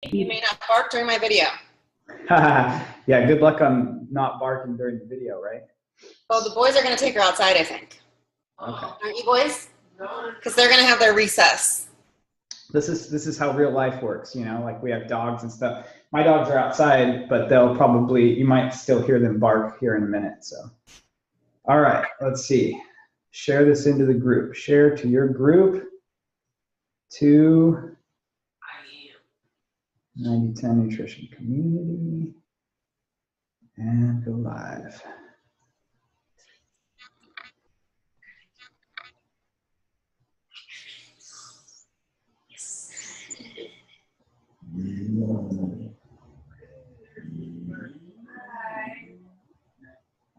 You may not bark during my video. Yeah, good luck on not barking during the video, right? Well, the boys are going to take her outside, I think. Okay. Aren't you boys? No. Because they're going to have their recess. This is how real life works, you know, like we have dogs and stuff. My dogs are outside, but you might still hear them bark here in a minute. So, all right, let's see. Share this into the group. Share to your group to 9010 Nutrition Community and go live.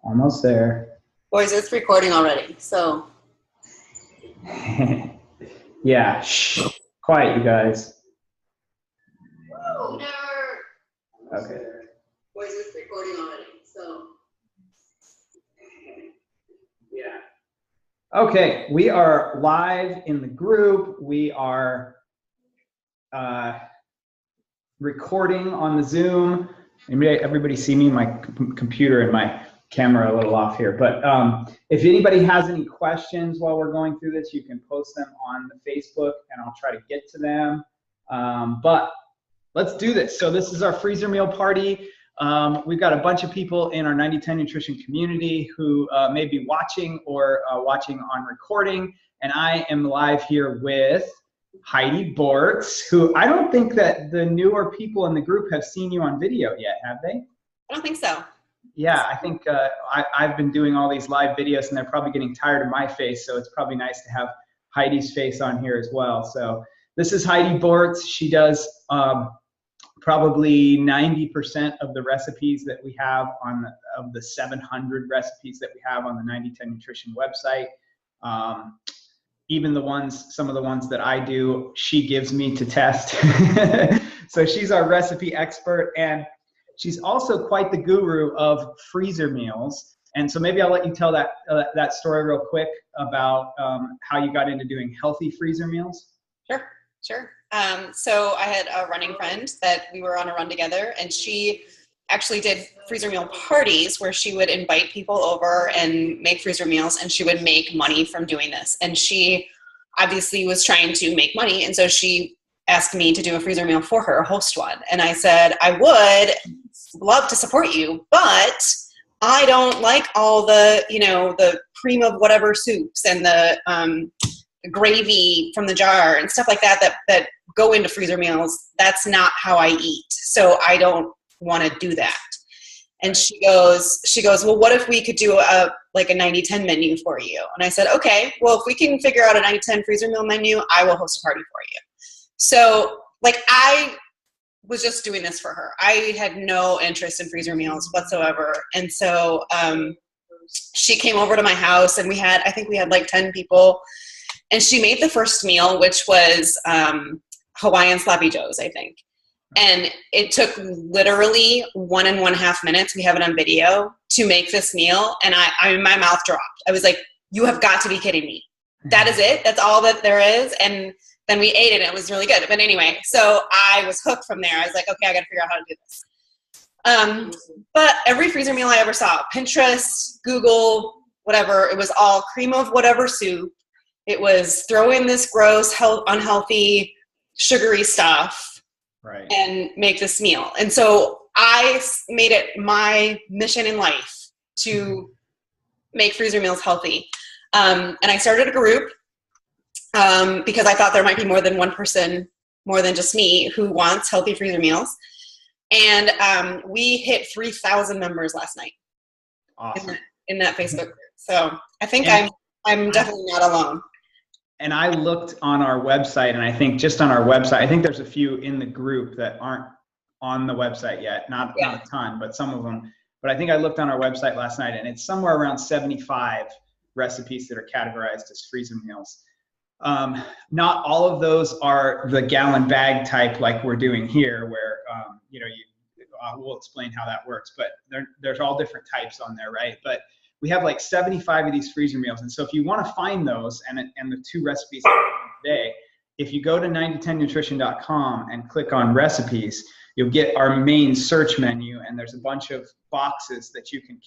Almost there. Boys, it's recording already, so. Yeah, shh. Quiet, you guys. Whoa, okay. Boys, it's recording already, so. Yeah. Okay, we are live in the group. We are recording on the Zoom. Everybody see me? My computer and my camera a little off here. But if anybody has any questions while we're going through this, you can post them on the Facebook and I'll try to get to them. But let's do this. So this is our freezer meal party. We've got a bunch of people in our 9010 Nutrition community who may be watching or watching on recording. And I am live here with Heidi Bortz, who I don't think that the newer people in the group have seen you on video yet, have they? I don't think so. Yeah, I think I've been doing all these live videos and they're probably getting tired of my face, so it's probably nice to have Heidi's face on here as well. So this is Heidi Bortz. She does probably 90% of the recipes that we have of the 700 recipes that we have on the 9010 Nutrition website. Even some of the ones that I do, she gives me to test. So she's our recipe expert, and she's also quite the guru of freezer meals. And so maybe I'll let you tell that story real quick about how you got into doing healthy freezer meals. Sure. So I had a running friend that we were on a run together, and she actually did freezer meal parties where she would invite people over and make freezer meals, and she would make money from doing this. And she obviously was trying to make money, and so she asked me to do a freezer meal for her, host one. And I said, I would love to support you, but I don't like all the, the cream of whatever soups and the gravy from the jar and stuff like that go into freezer meals. That's not how I eat. So I don't want to do that. And she goes, well, what if we could do a 90-10 menu for you? And I said, okay, well, if we can figure out a 90-10 freezer meal menu, I will host a party for you. So I was just doing this for her. I had no interest in freezer meals whatsoever. And so she came over to my house, and I think we had 10 people, and she made the first meal, which was Hawaiian sloppy joes, I think. And it took literally 1.5 minutes, we have it on video, to make this meal. And my mouth dropped. I was like, you have got to be kidding me. That is it? That's all that there is? And then we ate it, and it was really good. But anyway, so I was hooked from there. I was like, okay, I got to figure out how to do this. But every freezer meal I ever saw, Pinterest, Google, whatever, it was all cream of whatever soup. It was throw in this gross, unhealthy, sugary stuff. Right. And make this meal. And so I made it my mission in life to make freezer meals healthy. And I started a group because I thought there might be more than one person, more than just me, who wants healthy freezer meals. And we hit 3,000 members last night. Awesome. in that Facebook group. So I think I'm definitely not alone. And I looked on our website, and I think just on our website, I think there's a few in the group that aren't on the website yet. Not a ton, but some of them. But I think I looked on our website last night, and it's somewhere around 75 recipes that are categorized as freezer meals. Not all of those are the gallon bag type like we're doing here, where we'll explain how that works. But there's all different types on there, right? But we have 75 of these freezer meals. And so if you want to find those and the two recipes today, if you go to 9010nutrition.com and click on recipes, you'll get our main search menu, and there's a bunch of boxes that you can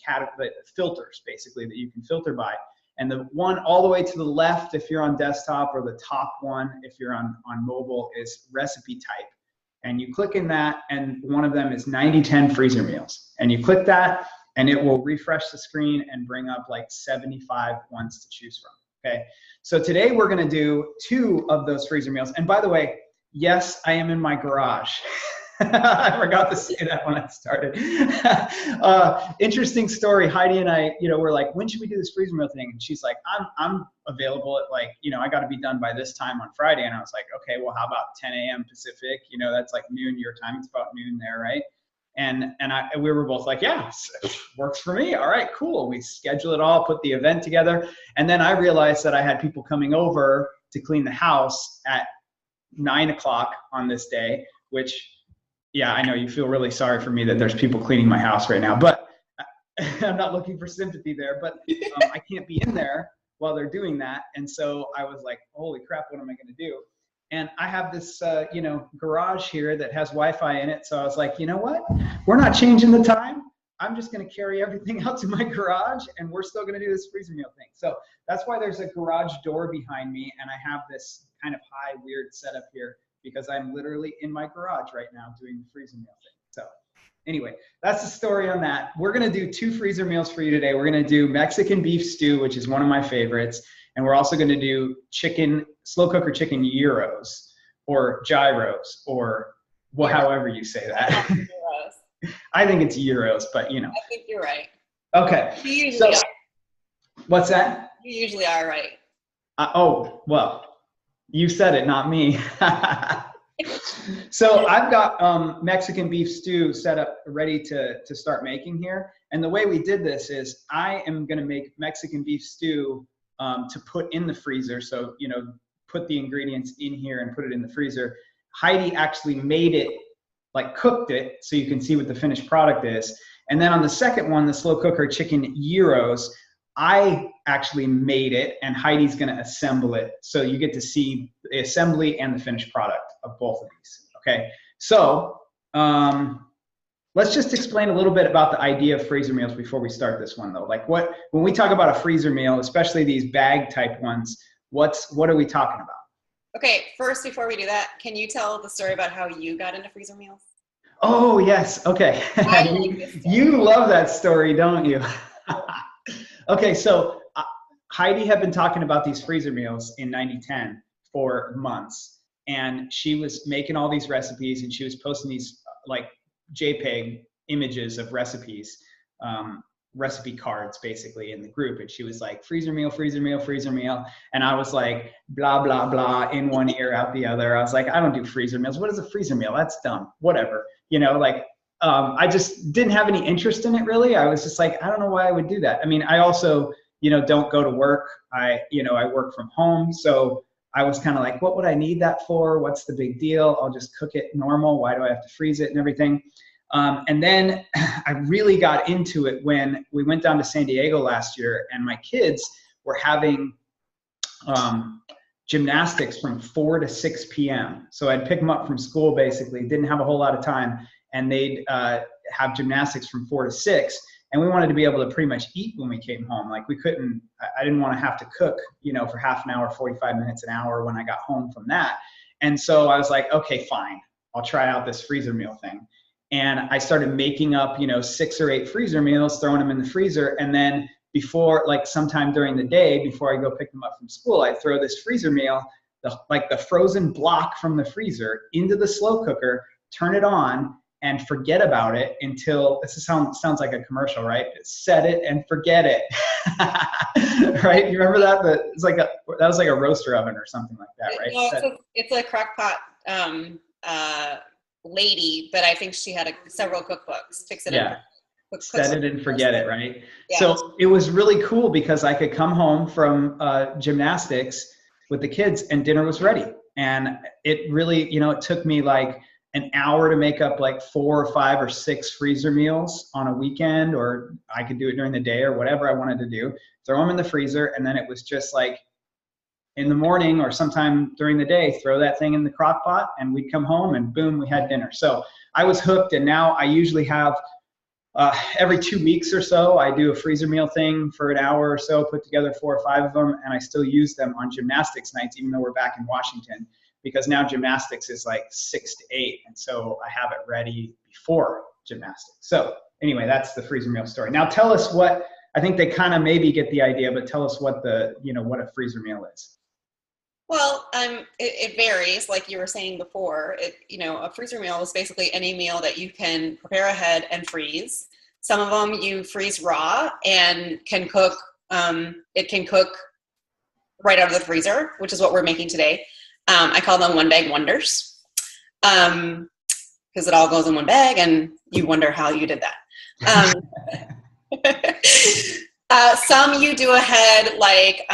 filters basically that you can filter by. And the one all the way to the left, if you're on desktop, or the top one, if you're on mobile, is recipe type. And you click in that, and one of them is 9010 freezer meals. And you click that, and it will refresh the screen and bring up like 75 ones to choose from. Okay. So today we're going to do 2 of those freezer meals. And by the way, yes, I am in my garage. I forgot to say that when I started. Interesting story. Heidi and I, we're like, when should we do this freezer meal thing? And she's like, I'm available at like, I got to be done by this time on Friday. And I was like, okay, well, how about 10 a.m. Pacific? That's like noon your time. It's about noon there, right? And we were both like, yeah, works for me. All right, cool. We schedule it all, put the event together. And then I realized that I had people coming over to clean the house at 9 o'clock on this day, which, yeah, I know you feel really sorry for me that there's people cleaning my house right now, but I'm not looking for sympathy there, but I can't be in there while they're doing that. And so I was like, holy crap, what am I going to do? And I have this, garage here that has Wi-Fi in it. So I was like, you know what? We're not changing the time. I'm just going to carry everything out to my garage, and we're still going to do this freezer meal thing. So that's why there's a garage door behind me, and I have this kind of high, weird setup here, because I'm literally in my garage right now doing the freezer meal thing. So anyway, that's the story on that. We're going to do 2 freezer meals for you today. We're going to do Mexican beef stew, which is one of my favorites. And we're also going to do slow cooker chicken gyros, or gyros, or however you say that. I think it's gyros, but I think you're right. Okay. You usually are. What's that? You usually are right. Oh, well. You said it, not me. So I've got Mexican beef stew set up, ready to start making here. And the way we did this is I am going to make Mexican beef stew to put in the freezer. So, put the ingredients in here and put it in the freezer. Heidi actually made it, like cooked it, so you can see what the finished product is. And then on the second one, the slow cooker chicken gyros, I actually made it, and Heidi's going to assemble it. So you get to see the assembly and the finished product of both of these. Okay. So let's just explain a little bit about the idea of freezer meals before we start this one, though. Like when we talk about a freezer meal, especially these bag type ones, what are we talking about? Okay. First, before we do that, can you tell the story about how you got into freezer meals? Oh, yes. Okay. You love that story, don't you? Okay, so Heidi had been talking about these freezer meals in 9010 for months, and she was making all these recipes, and she was posting these like JPEG images of recipes, recipe cards basically in the group, and she was like, freezer meal, freezer meal, freezer meal, and I was like, blah, blah, blah, in one ear, out the other. I was like, I don't do freezer meals. What is a freezer meal? That's dumb. Whatever, I just didn't have any interest in it really. I was just like, I don't know why I would do that. I mean, I also, don't go to work. I work from home. So I was kind of like, what would I need that for? What's the big deal? I'll just cook it normal. Why do I have to freeze it and everything? And then I really got into it when we went down to San Diego last year, and my kids were having gymnastics from 4 to 6 p.m. So I'd pick them up from school, basically, didn't have a whole lot of time, and they'd have gymnastics from 4 to 6. And we wanted to be able to pretty much eat when we came home. Like I didn't want to have to cook, for half an hour, 45 minutes, an hour when I got home from that. And so I was like, okay, fine, I'll try out this freezer meal thing. And I started making up, 6 or 8 freezer meals, throwing them in the freezer. And then before, like sometime during the day, before I go pick them up from school, I throw this freezer meal, the frozen block from the freezer, into the slow cooker, turn it on, and forget about it until, sounds like a commercial, right? Set it and forget it. Right? You remember that? That was like a roaster oven or something like that, right? No, it's a crock pot lady, but I think she had several cookbooks. Fix it. Yeah. Set it and forget it, right? Yeah. So it was really cool because I could come home from gymnastics with the kids and dinner was ready. And it really, it took me like an hour to make up like 4 or 5 or 6 freezer meals on a weekend, or I could do it during the day or whatever I wanted to do, throw them in the freezer. And then it was just like in the morning or sometime during the day, throw that thing in the crock pot, and we'd come home and boom, we had dinner. So I was hooked, and now I usually have every 2 weeks or so, I do a freezer meal thing for an hour or so, put together 4 or 5 of them, and I still use them on gymnastics nights, even though we're back in Washington, because now gymnastics is like 6 to 8, and so I have it ready before gymnastics. So anyway, that's the freezer meal story. Now tell us what, I think they kind of maybe get the idea, but tell us what what a freezer meal is. Well, it varies, like you were saying before. A freezer meal is basically any meal that you can prepare ahead and freeze. Some of them you freeze raw and can cook. It can cook right out of the freezer, which is what we're making today. I call them one bag wonders, because it all goes in one bag, and you wonder how you did that. Some you do ahead, like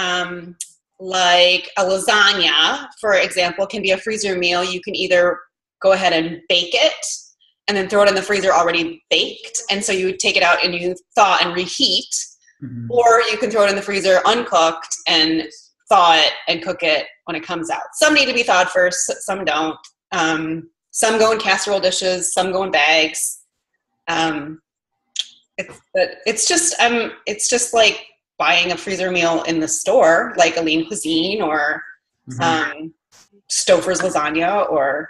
a lasagna, for example, can be a freezer meal. You can either go ahead and bake it and then throw it in the freezer already baked. And so you take it out and you thaw and reheat, or you can throw it in the freezer uncooked and thaw it and cook it when it comes out. Some need to be thawed first, some don't. Some go in casserole dishes, some go in bags. It's just like buying a freezer meal in the store, like a Lean Cuisine or Stouffer's lasagna, or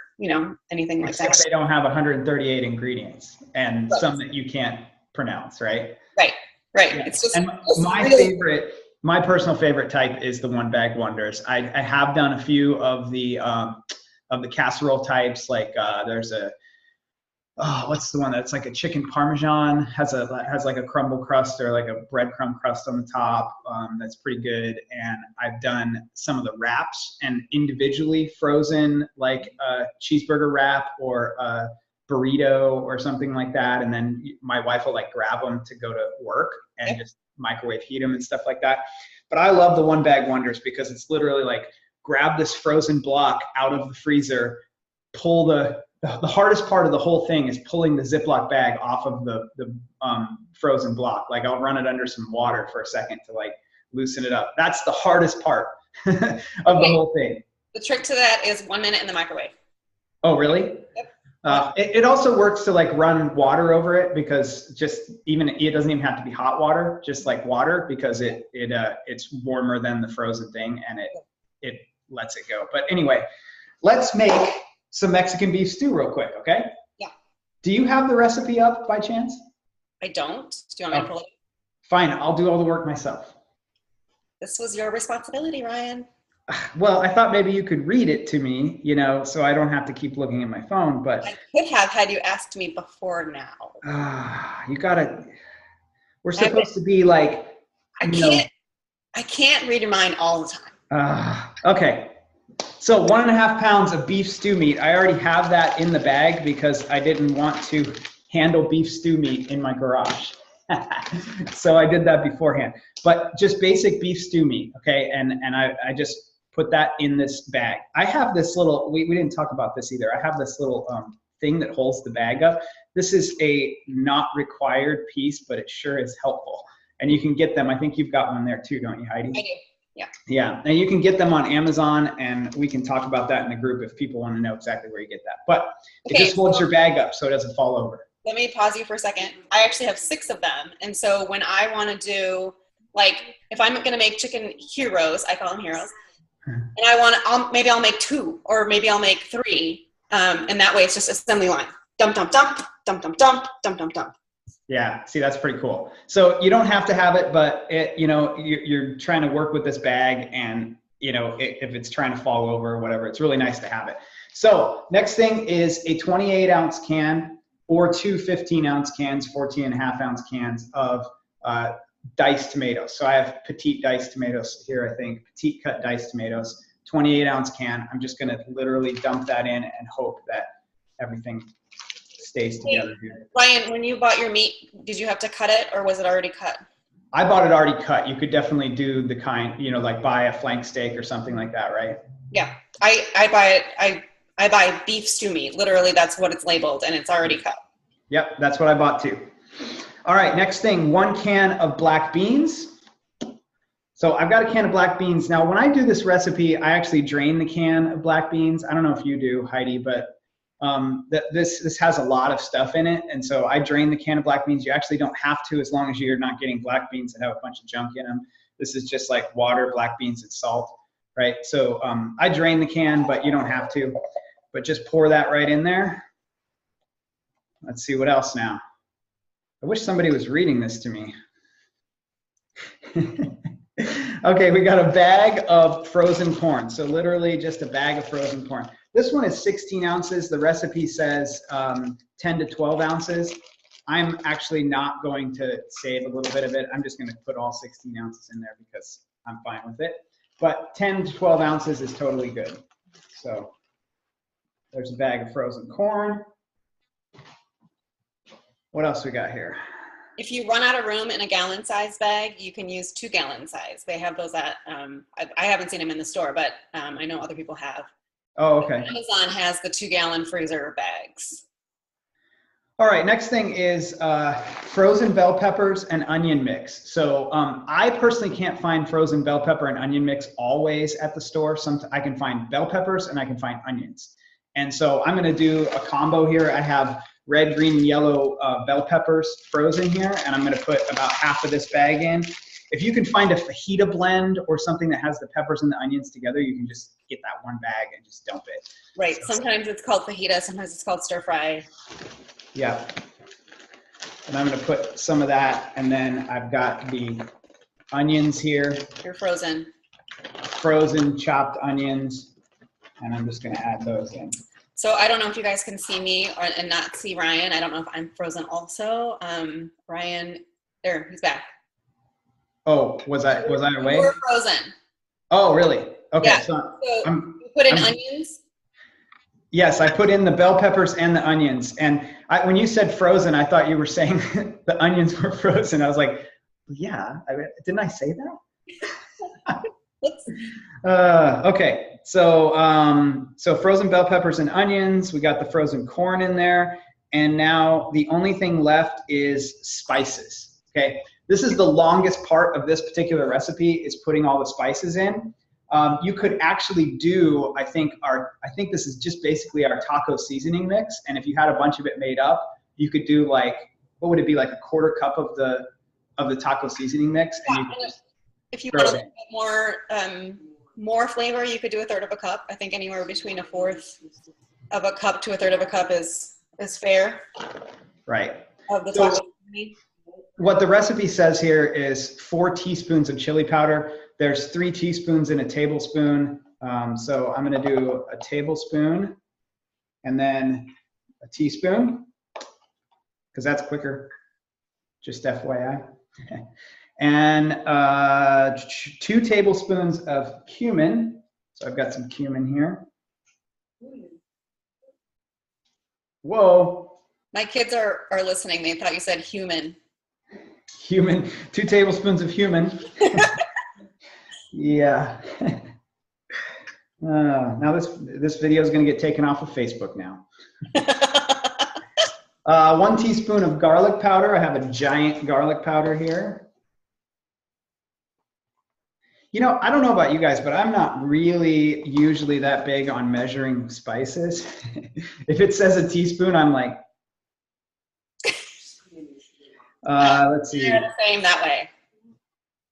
anything like that. They don't have 138 ingredients and some that you can't pronounce, right? Right. Yeah. It's just, and my personal favorite type is the one bag wonders. I have done a few of the casserole types. Like there's what's the one that's like a chicken parmesan, has like a crumble crust or like a breadcrumb crust on the top. That's pretty good. And I've done some of the wraps and individually frozen, like a cheeseburger wrap or a burrito or something like that. And then my wife will like grab them to go to work and just microwave heat them and stuff like that. But I love the one bag wonders because it's literally like grab this frozen block out of the freezer, pull the hardest part of the whole thing is pulling the Ziploc bag off of the frozen block. Like I'll run it under some water for a second to like loosen it up. That's the hardest part of the whole thing. The trick to that is 1 minute in the microwave. Oh, really? Yep. It also works to like run water over it, because it doesn't even have to be hot water, just like water, because it's warmer than the frozen thing and it lets it go. But anyway, let's make some Mexican beef stew real quick, okay? Yeah. Do you have the recipe up by chance? I don't. Do you want me to pull it? Fine, I'll do all the work myself. This was your responsibility, Ryan. Well, I thought maybe you could read it to me, so I don't have to keep looking at my phone, but I could have had you asked me before now. We're supposed to be like, I can't read your mind all the time. Okay. So 1.5 pounds of beef stew meat. I already have that in the bag because I didn't want to handle beef stew meat in my garage. So I did that beforehand. But just basic beef stew meat, okay? And I just put that in this bag. I have this little, we didn't talk about this either. I have this little thing that holds the bag up. This is a not required piece, but it sure is helpful. And you can get them. I think you've got one there too, don't you, Heidi? I do. Yeah. Yeah, and you can get them on Amazon, and we can talk about that in the group if people want to know exactly where you get that. But it just holds your bag up so it doesn't fall over. Let me pause you for a second. I actually have 6 of them, and so when I want to do, like, if I'm going to make chicken heroes, I call them heroes, and maybe I'll make 2, or maybe I'll make 3, and that way it's just assembly line. Dump, dump, dump, dump, dump, dump, dump, dump, dump. Yeah, see, that's pretty cool. So you don't have to have it, but you're trying to work with this bag, and if it's trying to fall over or whatever, it's really nice to have it. So next thing is a 28-ounce can or 2 15-ounce cans, 14.5-ounce cans of diced tomatoes. So I have petite diced tomatoes here, I think, petite cut diced tomatoes, 28-ounce can. I'm just going to literally dump that in and hope that everything stays together here. Ryan, when you bought your meat, did you have to cut it, or was it already cut? I bought it already cut. You could definitely do the kind, like buy a flank steak or something like that, right? Yeah, I buy it. I buy beef stew meat. Literally, that's what it's labeled, and it's already cut. Yep, that's what I bought too. All right, next thing, 1 can of black beans. So I've got a can of black beans. Now, when I do this recipe, I actually drain the can of black beans. I don't know if you do, Heidi, but this has a lot of stuff in it. And so I drain the can of black beans. You actually don't have to, as long as you're not getting black beans that have a bunch of junk in them. This is just like water, black beans, and salt, right? So I drain the can, but you don't have to. But just pour that right in there. Let's see what else now. I wish somebody was reading this to me. Okay, we got a bag of frozen corn. So literally just a bag of frozen corn. This one is 16 ounces. The recipe says 10 to 12 ounces. I'm actually not going to save a little bit of it. I'm just going to put all 16 ounces in there because I'm fine with it. But 10 to 12 ounces is totally good. So there's a bag of frozen corn. What else we got here? If you run out of room in a gallon size bag, you can use 2 gallon size. They have those at, I haven't seen them in the store, but I know other people have. Oh, okay. Amazon has the 2 gallon freezer bags. All right, next thing is frozen bell peppers and onion mix. So I personally can't find frozen bell pepper and onion mix always at the store. I can find bell peppers and I can find onions. And so I'm gonna do a combo here. I have red, green, and yellow bell peppers frozen here, and I'm gonna put about half of this bag in. If you can find a fajita blend or something that has the peppers and the onions together, you can just get that one bag and just dump it. Right, so, sometimes it's called fajita, sometimes it's called stir fry. Yeah. And I'm gonna put some of that, and then I've got the onions here. They're frozen. Frozen chopped onions, and I'm just gonna add those in. So I don't know if you guys can see me and not see Ryan. I don't know if I'm frozen also. Ryan, there, he's back. Oh, was I away? You were frozen. Oh, really? Okay. Yeah. So you put in onions? Yes, I put in the bell peppers and the onions. And when you said frozen, I thought you were saying the onions were frozen. I was like, yeah, didn't I say that? Okay, so frozen bell peppers and onions. We got the frozen corn in there, and now the only thing left is spices. Okay, this is the longest part of this particular recipe, is putting all the spices in. You could actually do, I think this is just basically our taco seasoning mix, and if you had a bunch of it made up, you could do like, what would it be, like a quarter cup of the taco seasoning mix, and you could just if you want a little bit more flavor, you could do 1/3 of a cup. I think anywhere between 1/4 of a cup to 1/3 of a cup is fair. Right. Of the taco. What the recipe says here is 4 teaspoons of chili powder. There's 3 teaspoons in a tablespoon. So I'm going to do a tablespoon and then a teaspoon, because that's quicker. Just FYI. And 2 tablespoons of cumin. So I've got some cumin here. Whoa. My kids are listening. They thought you said human. Human, 2 tablespoons of human. Yeah. Now this video is going to get taken off of Facebook now. 1 teaspoon of garlic powder. I have a giant garlic powder here. You know, I don't know about you guys, but I'm not really usually that big on measuring spices. If it says a teaspoon, I'm like, let's see. You're the same that way.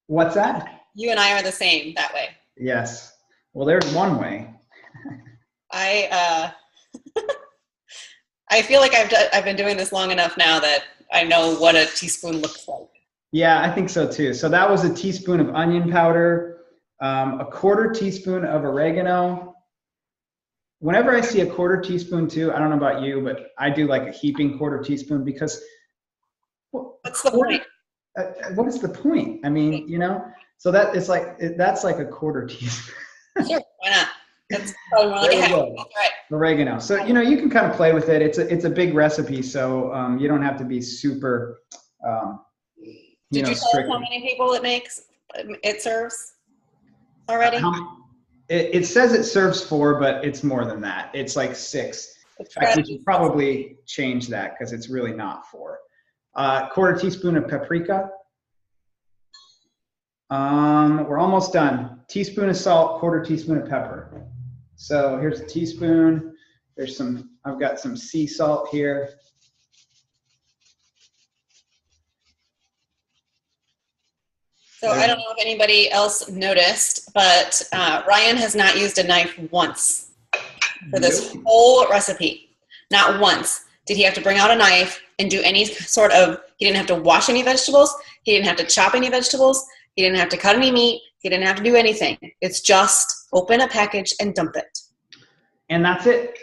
What's that? You and I are the same that way. Yes. Well, there's one way. I feel like I've been doing this long enough now that I know what a teaspoon looks like. Yeah, I think so too. So that was a teaspoon of onion powder, a 1/4 teaspoon of oregano. Whenever I see a 1/4 teaspoon too, I don't know about you, but I do like a heaping 1/4 teaspoon, because what's the point? What is the point? I mean, you know, so that it's like, that's like a 1/4 teaspoon. Sure, why not? That's probably more like a half. That's right. Oregano. So, you know, you can kind of play with it. It's a big recipe, so you don't have to be super, Did you tell us how many people it serves already? It says it serves 4, but it's more than that. It's like 6. In fact, we should probably change that, because it's really not 4. 1/4 teaspoon of paprika. We're almost done. Teaspoon of salt, quarter teaspoon of pepper. So here's a teaspoon. There's some, I've got some sea salt here. So I don't know if anybody else noticed, but Ryan has not used a knife once for this whole recipe. Not once did he have to bring out a knife and do any sort of, he didn't have to wash any vegetables. He didn't have to chop any vegetables. He didn't have to cut any meat. He didn't have to do anything. It's just open a package and dump it. And that's it.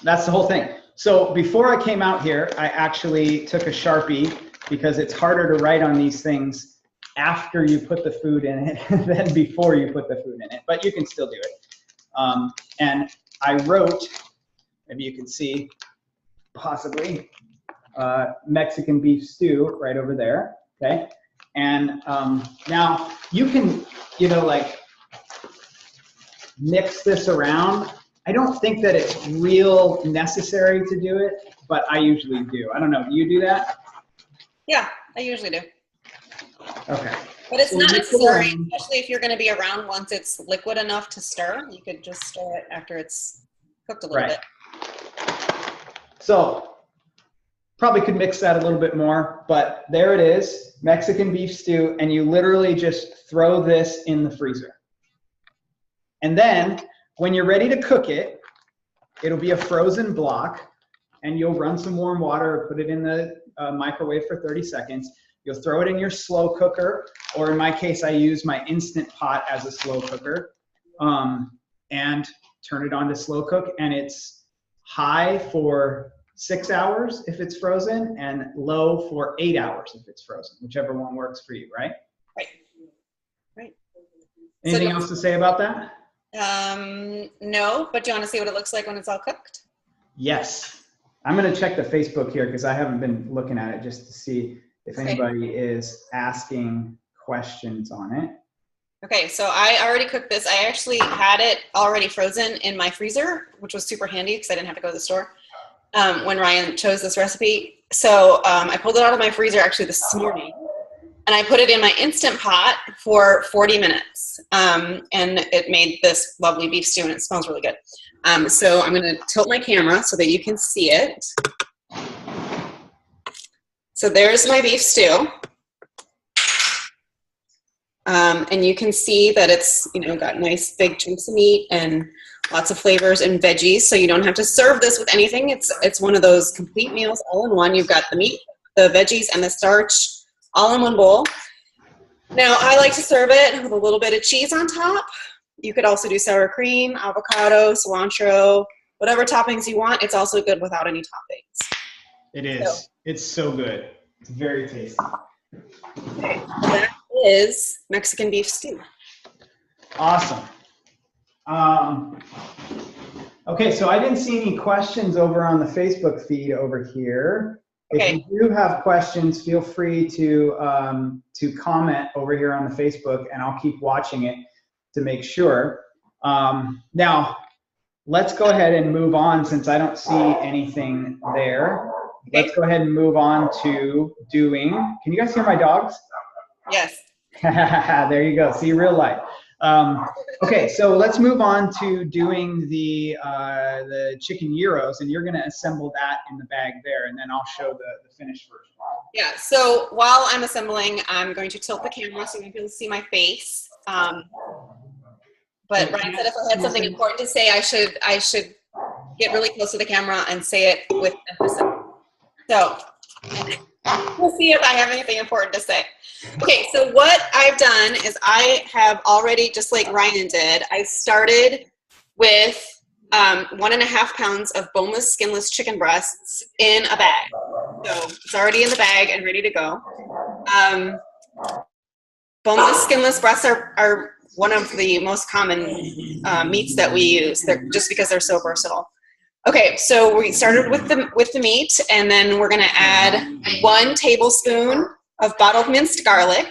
That's the whole thing. So before I came out here, I actually took a Sharpie because it's harder to write on these things after you put the food in it than before you put the food in it, but you can still do it. And I wrote, maybe you can see, possibly, Mexican beef stew right over there, okay? And now you can, you know, like mix this around. I don't think that it's real necessary to do it, but I usually do. I don't know, do you do that? Yeah, I usually do. Okay. But it's not necessary, especially if you're going to be around once it's liquid enough to stir. You could just stir it after it's cooked a little bit. So probably could mix that a little bit more, but there it is, Mexican beef stew, and you literally just throw this in the freezer. And then when you're ready to cook it, it'll be a frozen block, and you'll run some warm water or put it in the microwave for 30 seconds. You'll throw it in your slow cooker, or in my case, I use my Instant Pot as a slow cooker, and turn it on to slow cook. And it's high for 6 hours if it's frozen, and low for 8 hours if it's frozen, whichever one works for you, right? Right. Right. Anything else to say about that? No, but do you want to see what it looks like when it's all cooked? Yes. I'm going to check the Facebook here because I haven't been looking at it just to see if anybody is asking questions on it. Okay, so I already cooked this. I actually had it already frozen in my freezer, which was super handy because I didn't have to go to the store when Ryan chose this recipe. So I pulled it out of my freezer actually this morning, and I put it in my Instant Pot for 40 minutes. And it made this lovely beef stew, and it smells really good. So I'm going to tilt my camera so that you can see it. So there's my beef stew. And you can see that it's, you know, got nice big chunks of meat and lots of flavors and veggies. So you don't have to serve this with anything. It's one of those complete meals all in one. You've got the meat, the veggies, and the starch all in one bowl. Now I like to serve it with a little bit of cheese on top. You could also do sour cream, avocado, cilantro, whatever toppings you want. It's also good without any toppings. It is. So, it's so good. It's very tasty. Okay, so that is Mexican beef stew. Awesome. Okay, so I didn't see any questions over on the Facebook feed over here. Okay. If you do have questions, feel free to comment over here on the Facebook, and I'll keep watching it to make sure. Now, let's go ahead and move on since I don't see anything there. Okay. Let's go ahead and move on to doing, can you guys hear my dogs? Yes. There you go, see real life. Okay, so let's move on to doing the chicken gyros, and you're gonna assemble that in the bag there, and then I'll show the finished version. Yeah, so while I'm assembling, I'm going to tilt the camera so you can be able to see my face. But Ryan said if I had something important to say, I should get really close to the camera and say it with emphasis. So we'll see if I have anything important to say. Okay, so what I've done is I have already, just like Ryan did, I started with 1.5 pounds of boneless, skinless chicken breasts in a bag. So it's already in the bag and ready to go. Boneless, skinless breasts are one of the most common meats that we use. They're, just because they're so versatile. Okay, so we started with the meat, and then we're gonna add 1 tablespoon of bottled minced garlic.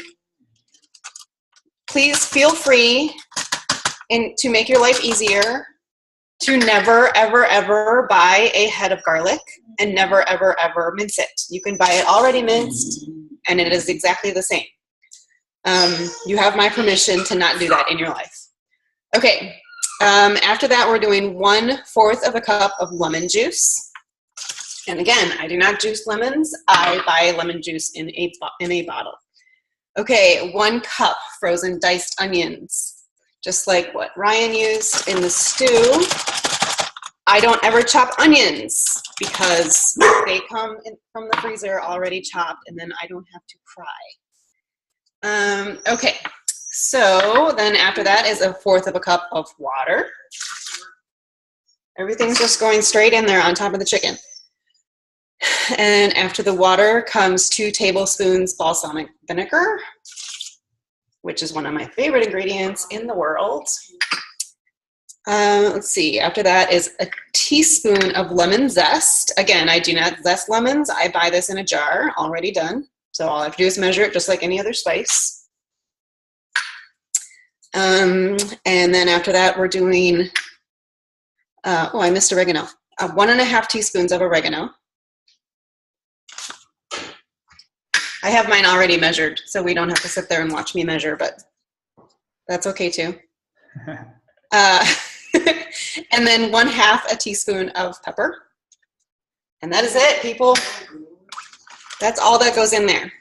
Please feel free, and to make your life easier, to never, ever, ever buy a head of garlic and never, ever, ever mince it. You can buy it already minced, and it is exactly the same. You have my permission to not do that in your life. Okay, after that, we're doing 1/4 of a cup of lemon juice. And again, I do not juice lemons. I buy lemon juice in a bottle. Okay, 1 cup frozen diced onions, just like what Ryan used in the stew. I don't ever chop onions because they come from the freezer already chopped, and then I don't have to cry. Okay, so then after that is 1/4 of a cup of water. Everything's just going straight in there on top of the chicken. And after the water comes 2 tablespoons balsamic vinegar, which is one of my favorite ingredients in the world. Let's see, after that is a teaspoon of lemon zest. Again, I do not zest lemons. I buy this in a jar already done. So all I have to do is measure it just like any other spice. And then after that, we're doing, I missed oregano. 1½ teaspoons of oregano. I have mine already measured, so we don't have to sit there and watch me measure, but that's okay too. And then 1/2 a teaspoon of pepper. And that is it, people. That's all that goes in there.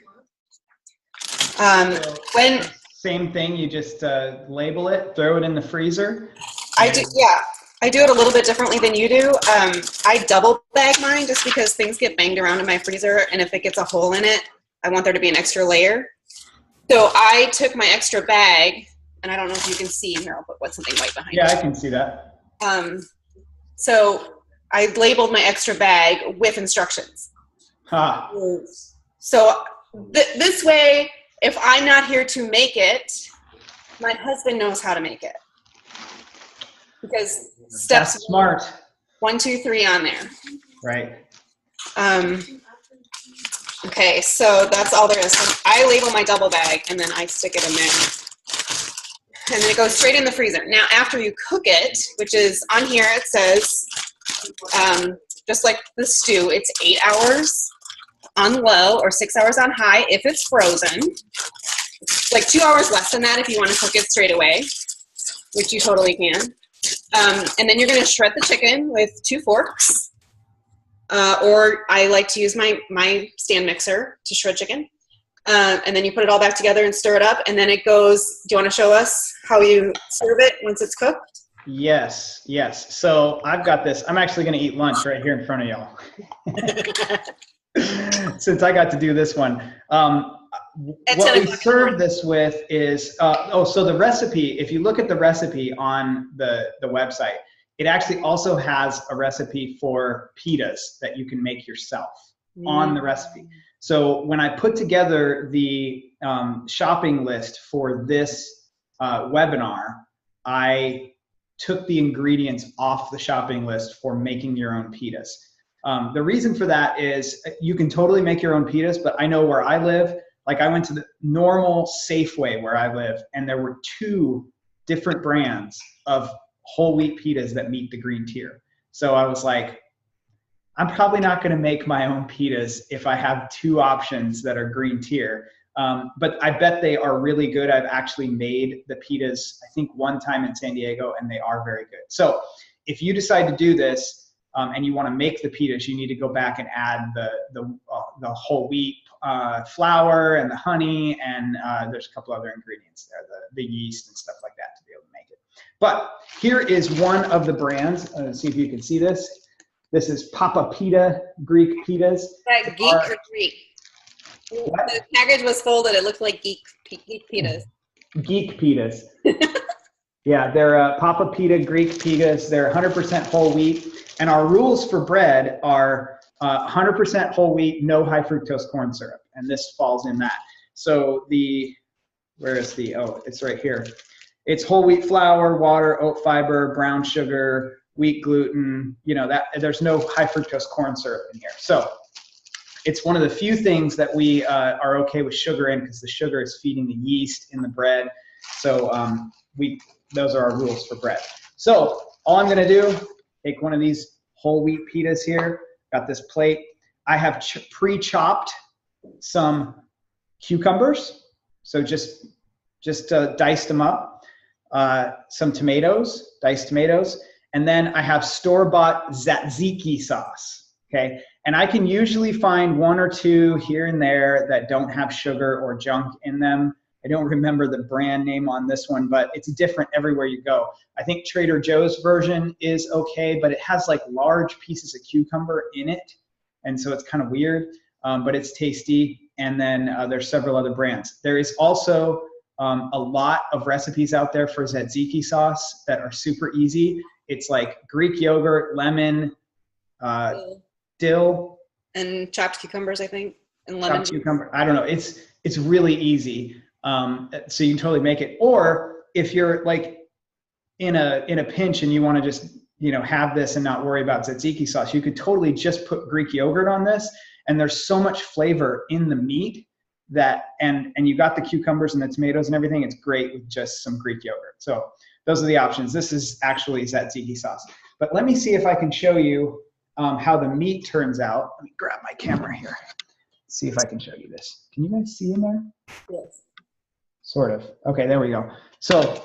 Same thing, you just label it, throw it in the freezer. I do it a little bit differently than you do. I double bag mine just because things get banged around in my freezer, and if it gets a hole in it, I want there to be an extra layer. So I took my extra bag, and I don't know if you can see here, I'll put something white behind Yeah, I can see that. So I labeled my extra bag with instructions. Huh. So this way, if I'm not here to make it, my husband knows how to make it. Because steps That's smart. 1, 2, 3 on there. Right. Okay, so that's all there is. So I label my double bag and then I stick it in there. And then it goes straight in the freezer. Now, after you cook it, which is on here, it says, just like the stew, it's 8 hours on low or 6 hours on high if it's frozen. It's like 2 hours less than that if you want to cook it straight away, which you totally can. And then you're going to shred the chicken with 2 forks. Or I like to use my stand mixer to shred chicken. And then you put it all back together and stir it up. And then it goes, do you want to show us how you serve it once it's cooked? Yes. So I've got this. I'm actually going to eat lunch right here in front of y'all. Since I got to do this one. What we serve this with is, so the recipe, if you look at the recipe on the website, it actually also has a recipe for pitas that you can make yourself on the recipe. So when I put together the shopping list for this webinar, I took the ingredients off the shopping list for making your own pitas. The reason for that is you can totally make your own pitas, but I know where I live, like I went to the normal Safeway where I live, and there were 2 different brands of whole wheat pitas that meet the green tier. So I was like, I'm probably not going to make my own pitas if I have 2 options that are green tier. But I bet they are really good. I've actually made the pitas, I think, 1 time in San Diego, and they are very good. So if you decide to do this and you want to make the pitas, you need to go back and add the whole wheat flour and the honey, and there's a couple other ingredients there, the yeast and stuff like that to be able to make it. But here is one of the brands. Let's see if you can see this. This is Papa Pita Greek pitas. Is that geek or Greek? What? The package was folded. It looked like geek pitas. Geek pitas. Yeah, they're Papa Pita Greek pitas. They're 100% whole wheat. And our rules for bread are 100% whole wheat, no high fructose corn syrup. And this falls in that. So where is it's right here. It's whole wheat flour, water, oat fiber, brown sugar, wheat gluten, there's no high fructose corn syrup in here. So it's one of the few things that we are okay with sugar in, because the sugar is feeding the yeast in the bread. So those are our rules for bread. So all I'm gonna do, take one of these whole wheat pitas here, got this plate. I have pre-chopped some cucumbers. So just diced them up. Some tomatoes, diced tomatoes. And then I have store-bought tzatziki sauce, okay? And I can usually find one or two here and there that don't have sugar or junk in them. I don't remember the brand name on this one, but it's different everywhere you go. I think Trader Joe's version is okay, but it has like large pieces of cucumber in it. And so it's kind of weird, but it's tasty. And then there's several other brands. There is also a lot of recipes out there for tzatziki sauce that are super easy. It's like Greek yogurt, lemon, dill. And chopped cucumbers, I think, and lemon. Chopped cucumber. I don't know. It's really easy. So you can totally make it. Or if you're like in a pinch and you want to just, have this and not worry about tzatziki sauce, you could totally just put Greek yogurt on this. And there's so much flavor in the meat that, and you got the cucumbers and the tomatoes and everything. It's great with just some Greek yogurt. So those are the options. This is actually tzatziki sauce. But let me see if I can show you how the meat turns out. Let me grab my camera here. See if I can show you this. Can you guys see in there? Yes. Sort of. Okay, there we go. So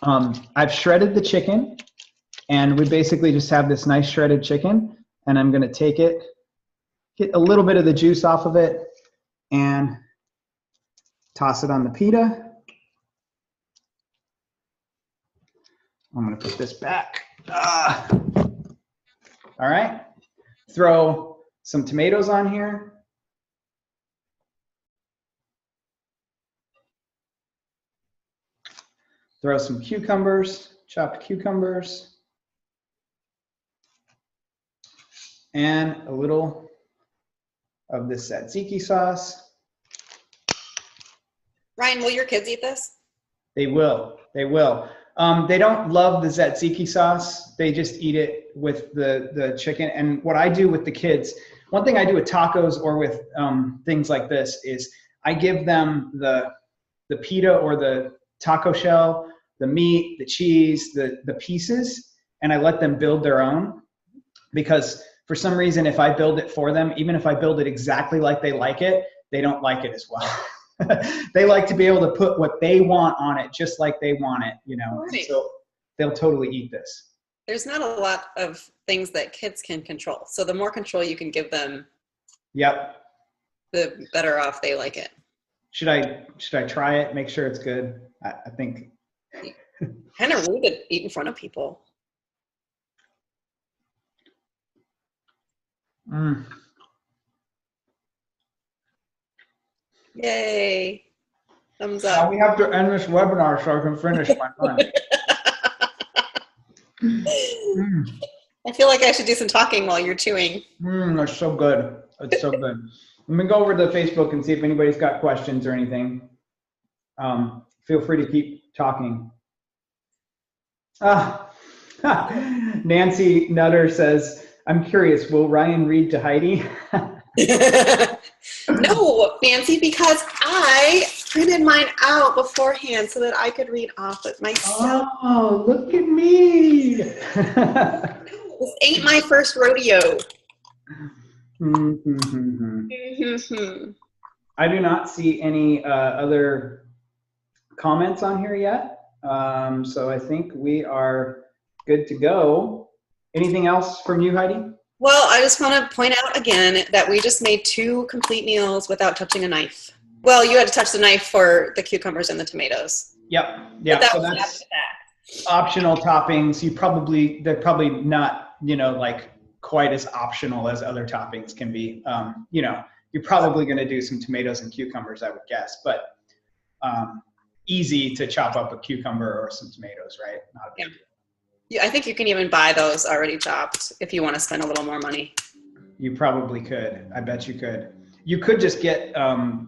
I've shredded the chicken, and we basically just have this nice shredded chicken, and I'm going to take it, get a little bit of the juice off of it, and toss it on the pita. I'm going to put this back. All right. Throw some tomatoes on here. Throw some cucumbers, chopped cucumbers, and a little of this tzatziki sauce. Ryan, will your kids eat this? They will. They will. They don't love the tzatziki sauce. They just eat it with the chicken. And what I do with the kids, one thing I do with tacos or with things like this is I give them the pita or the taco shell, the meat, the cheese, the pieces, and I let them build their own. Because for some reason, if I build it for them, even if I build it exactly like they like it, they don't like it as well. They like to be able to put what they want on it, just like they want it, Right. So they'll totally eat this. There's not a lot of things that kids can control. So the more control you can give them, Yep. the better off they like it. Should I try it? Make sure it's good. I think. Kind of rude to eat in front of people. Mm. Yay. Thumbs Now up. we have to end this webinar so I can finish my lunch. I feel like I should do some talking while you're chewing. That's so good. It's so good. Let me go over to Facebook and see if anybody's got questions or anything. Feel free to keep talking. Nancy Nutter says, I'm curious, will Ryan read to Heidi? No, Nancy, because I printed mine out beforehand so that I could read off it myself. Oh, look at me. This ain't my first rodeo. I do not see any other comments on here yet. So I think we are good to go. Anything else from you, Heidi? Well, I just want to point out again that we just made 2 complete meals without touching a knife. Well, you had to touch the knife for the cucumbers and the tomatoes. Yep. But that So was that's after that. optional toppings. They're probably not, like quite as optional as other toppings can be. You're probably going to do some tomatoes and cucumbers, I would guess, but easy to chop up a cucumber or some tomatoes, right? Not a big deal. Yeah, I think you can even buy those already chopped if you want to spend a little more money. You probably could. I bet you could. You could just get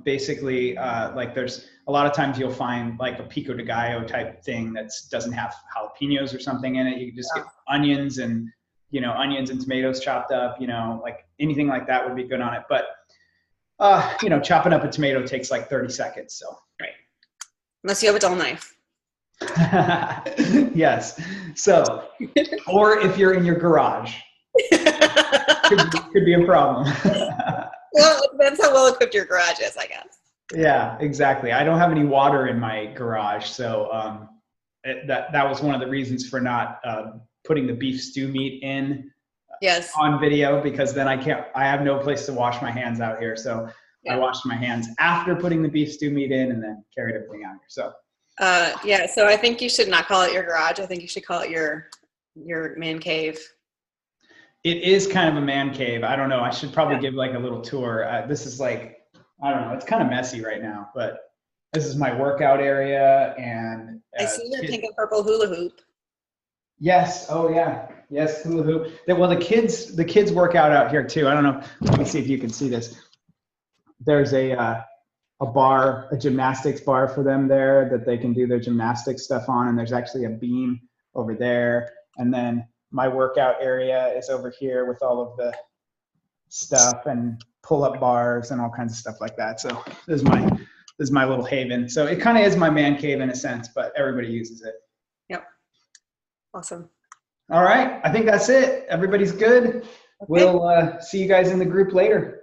basically like there's a lot of times you'll find like a pico de gallo type thing that doesn't have jalapenos or something in it. You can just get onions and tomatoes chopped up, like anything like that would be good on it. But chopping up a tomato takes like 30 seconds. So right. Unless you have a dull knife. Yes. So, or if you're in your garage, could be a problem. Well, it depends how well equipped your garage is, I guess. Yeah, exactly. I don't have any water in my garage, so that was one of the reasons for not putting the beef stew meat in Yes. on video, because then I have no place to wash my hands out here. So I Yeah. washed my hands after putting the beef stew meat in and then carried everything out here. So Yeah, so I think you should not call it your garage. I think you should call it your man cave. it is kind of a man cave. I don't know. I should probably give like a little tour. This is like, I don't know. It's kind of messy right now, but this is my workout area. And I see your pink and purple hula hoop. yes. Oh yeah. Yes. Hula hoop. Well, the kids work out here too. I don't know. Let me see if you can see this. There's a bar, a gymnastics bar for them there that they can do their gymnastics stuff on. And there's actually a beam over there. And then my workout area is over here with all of the stuff and pull-up bars and all kinds of stuff like that. So this is my little haven. So it kind of is my man cave in a sense, but everybody uses it. Yep. Awesome. All right. I think that's it. Everybody's good. Okay. We'll see you guys in the group later.